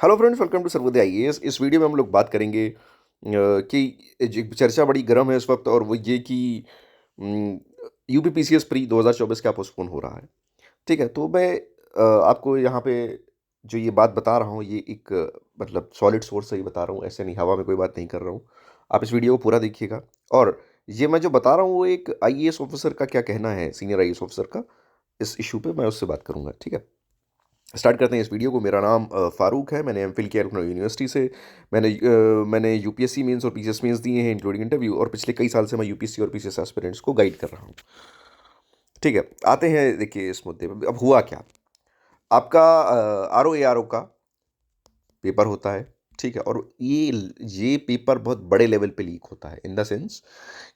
Hello friends, welcome to Sarvodaya IAS. इस video में हम लोग बात करेंगे कि जो चर्चा बड़ी गर्म है इस वक्त, और वो ये कि यूपीपीसीएस प्री 2024 क्या पोस्टपोन हो रहा है। ठीक है, तो मैं आपको यहाँ पे जो ये बात बता रहा हूँ, ये एक मतलब सॉलिड सोर्स से ही बता रहा हूँ, ऐसे नहीं हवा में कोई बात नहीं कर रहा हूँ। आप इस वीडियो को पूरा देखिएगा। और ये मैं जो बता रहा हूँ वो एक आईएएस ऑफिसर का क्या कहना है, सीनियर आईएएस ऑफिसर का इस इशू पे, मैं उससे बात करूंगा। ठीक है, स्टार्ट करते हैं इस वीडियो को। मेरा नाम फारूक है, मैंने एमफिल किया लखनऊ यूनिवर्सिटी से। मैंने यूपीएससी मेंस और पीसीएस मेंस दिए हैं इंक्लूडिंग इंटरव्यू, और पिछले कई साल से मैं यूपीएससी और पीसीएस एस्पिरेंट्स को गाइड कर रहा हूँ। ठीक है, आते हैं देखिए इस मुद्दे पे। अब हुआ क्या, आपका आरओ ए आर ओ का पेपर होता है। ठीक है, और ये पेपर बहुत बड़े लेवल पे लीक होता है, इन द सेंस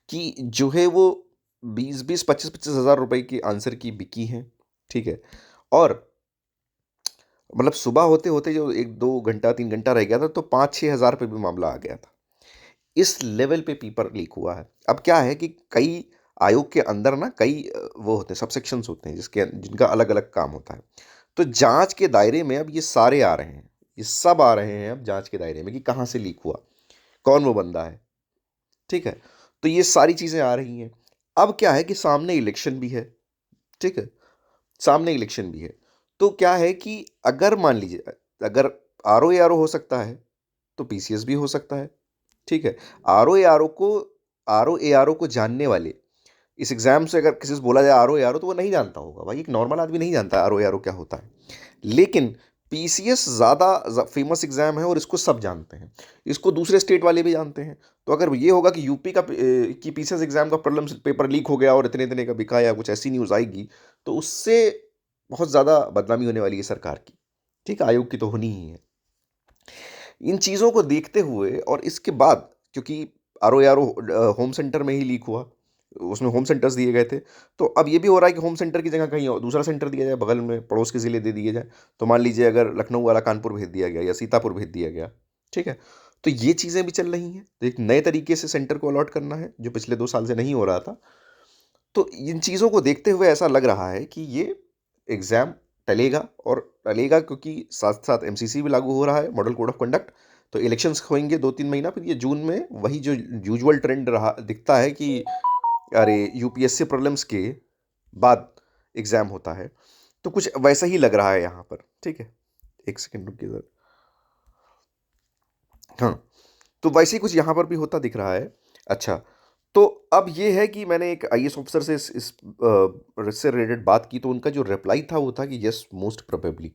कि जो है वो 20-20, 25-25 हज़ार रुपए की आंसर की बिकी हैं। ठीक है, और मतलब सुबह होते होते जो 1-2 घंटा 3 घंटा रह गया था, तो 5-6 हज़ार पे भी मामला आ गया था। इस लेवल पे पेपर लीक हुआ है। अब क्या है कि कई आयोग के अंदर ना कई वो होते हैं, सबसेक्शंस होते हैं जिसके जिनका अलग अलग काम होता है। तो जांच के दायरे में अब ये सारे आ रहे हैं, ये सब आ रहे हैं अब जांच के दायरे में कि कहाँ से लीक हुआ, कौन वो बंदा है। ठीक है, तो ये सारी चीज़ें आ रही हैं। अब क्या है कि सामने इलेक्शन भी है। ठीक है, सामने इलेक्शन भी है। तो क्या है कि अगर मान लीजिए, अगर आरओ ए आरओ हो सकता है, तो पीसीएस भी हो सकता है। ठीक है, आरओ ए आरओ को जानने वाले, इस एग्जाम से अगर किसी से बोला जाए आरओ ए आरओ, तो वो नहीं जानता होगा भाई, एक नॉर्मल आदमी नहीं जानता आरओ ए आरओ क्या होता है। लेकिन पीसीएस ज़्यादा फेमस एग्जाम है और इसको सब जानते हैं, इसको दूसरे स्टेट वाले भी जानते हैं। तो अगर ये होगा कि यूपी का कि पीसीएस एग्जाम का प्रॉब्लम पेपर लीक हो गया और इतने इतने का बिका, या कुछ ऐसी न्यूज़ आएगी, तो उससे बहुत ज़्यादा बदनामी होने वाली है सरकार की। ठीक है, आयोग की तो होनी ही है। इन चीज़ों को देखते हुए और इसके बाद, क्योंकि आरओ होम सेंटर में ही लीक हुआ, उसमें होम सेंटर्स दिए गए थे। तो अब ये भी हो रहा है कि होम सेंटर की जगह कहीं और दूसरा सेंटर दिया जाए, बगल में पड़ोस के ज़िले दे दिए जाए। तो मान लीजिए अगर लखनऊ वाला कानपुर भेज दिया गया या सीतापुर भेज दिया गया। ठीक है, तो ये चीज़ें भी चल रही हैं। तो एक नए तरीके से सेंटर को अलॉट करना है, जो पिछले 2 साल से नहीं हो रहा था। तो इन चीज़ों को देखते हुए ऐसा लग रहा है कि ये एग्ज़ाम टलेगा, और टलेगा क्योंकि साथ-साथ एमसीसी भी लागू हो रहा है, मॉडल कोड ऑफ कंडक्ट। तो इलेक्शंस होंगे 2-3 महीना, फिर ये जून में वही जो यूजुअल ट्रेंड रहा दिखता है कि अरे यूपीएससी प्रीलिम्स के बाद एग्ज़ाम होता है। तो कुछ वैसा ही लग रहा है यहाँ पर। ठीक है, 1 सेकंड रुकिए ज़रा। हाँ, तो वैसे ही कुछ यहाँ पर भी होता दिख रहा है। अच्छा, तो अब ये है कि मैंने एक आईएएस ऑफिसर से इससे रिलेटेड बात की, तो उनका जो रिप्लाई था वो था कि yes most probably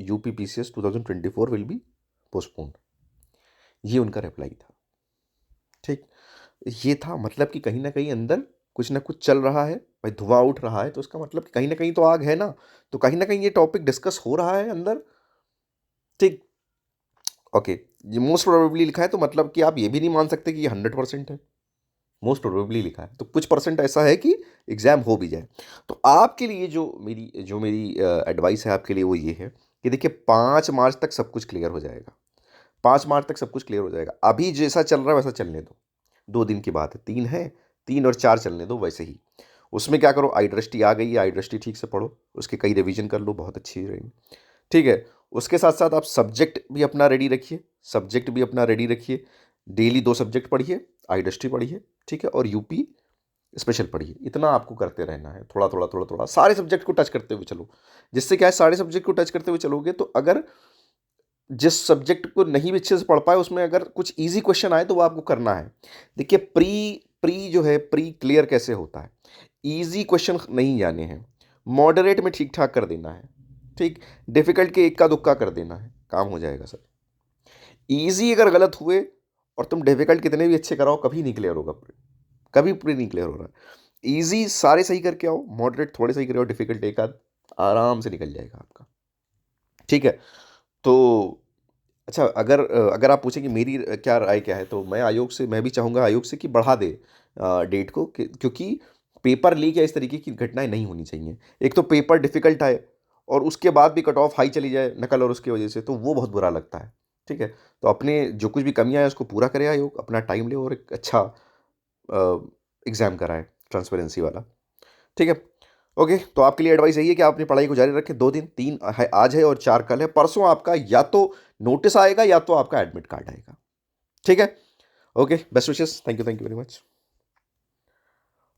UPPCS 2024 will be postponed. ये उनका रिप्लाई था। ठीक, ये था मतलब कि कहीं ना कहीं अंदर कुछ ना कुछ चल रहा है भाई, धुआं उठ रहा है, तो उसका मतलब कि कहीं ना कहीं तो आग है ना। तो कहीं ना कहीं ये टॉपिक डिस्कस हो रहा है अंदर। ठीक, ओके। ये मोस्ट प्रोबेबली लिखा है, तो मतलब कि आप ये भी नहीं मान सकते कि ये 100% है। मोस्ट प्रोबेबली लिखा है, तो कुछ परसेंट ऐसा है कि एग्जाम हो भी जाए। तो आपके लिए जो मेरी एडवाइस है आपके लिए, वो ये है कि देखिए 5 मार्च तक सब कुछ क्लियर हो जाएगा। 5 मार्च तक सब कुछ क्लियर हो जाएगा। अभी जैसा चल रहा है वैसा चलने दो। 2 दिन की बात है, 3 है, 3 और 4 चलने दो वैसे ही। उसमें क्या करो, आई दृष्टि आ गई है, आई दृष्टि ठीक से पढ़ो, उसके कई रिवीजन कर लो, बहुत अच्छी रहेगी। ठीक है, उसके साथ साथ आप सब्जेक्ट भी अपना रेडी रखिए, सब्जेक्ट भी अपना रेडी रखिए। डेली 2 सब्जेक्ट पढ़िए, आई हिस्ट्री पढ़िए। ठीक है, और यूपी स्पेशल पढ़िए। इतना आपको करते रहना है, थोड़ा थोड़ा थोड़ा थोड़ा सारे सब्जेक्ट को टच करते हुए चलो। जिससे क्या है, सारे सब्जेक्ट को टच करते हुए चलोगे, तो अगर जिस सब्जेक्ट को नहीं भी अच्छे से पढ़ पाए, उसमें अगर कुछ इजी क्वेश्चन आए तो वो आपको करना है। देखिए प्री प्री जो है, प्री क्लियर कैसे होता है। इजी क्वेश्चन नहीं जाने हैं, मॉडरेट में ठीक ठाक कर देना है। ठीक, डिफिकल्ट के इक्का दुक्का कर देना है, काम हो जाएगा सर। इजी अगर गलत हुए और तुम डिफिकल्ट कितने भी अच्छे कराओ, कभी नहीं क्लियर होगा प्री, कभी प्री नहीं क्लियर हो रहा है। इजी सारे सही करके आओ, मॉडरेट थोड़े सही करो, डिफिकल्ट एक आध, आराम से निकल जाएगा आपका। ठीक है, तो अच्छा, अगर आप पूछें कि मेरी क्या राय क्या है, तो मैं भी चाहूँगा आयोग से कि बढ़ा दे डेट को, क्योंकि पेपर लीक या इस तरीके की घटनाएं नहीं होनी चाहिए। एक तो पेपर डिफिकल्ट आए और उसके बाद भी कट ऑफ हाई चली जाए नकल और उसकी वजह से, तो वो बहुत बुरा लगता है। ठीक है, तो अपने जो कुछ भी कमियां हैं उसको पूरा करे आयोग, अपना टाइम ले और एक अच्छा एग्ज़ाम कराए, ट्रांसपेरेंसी वाला। ठीक है, ओके, तो आपके लिए एडवाइस यही है कि आप अपनी पढ़ाई को जारी रखें। 2 दिन, 3 है आज है और 4 कल है। परसों आपका या तो नोटिस आएगा या तो आपका एडमिट कार्ड आएगा। ठीक है? Okay, best wishes. Thank you very much.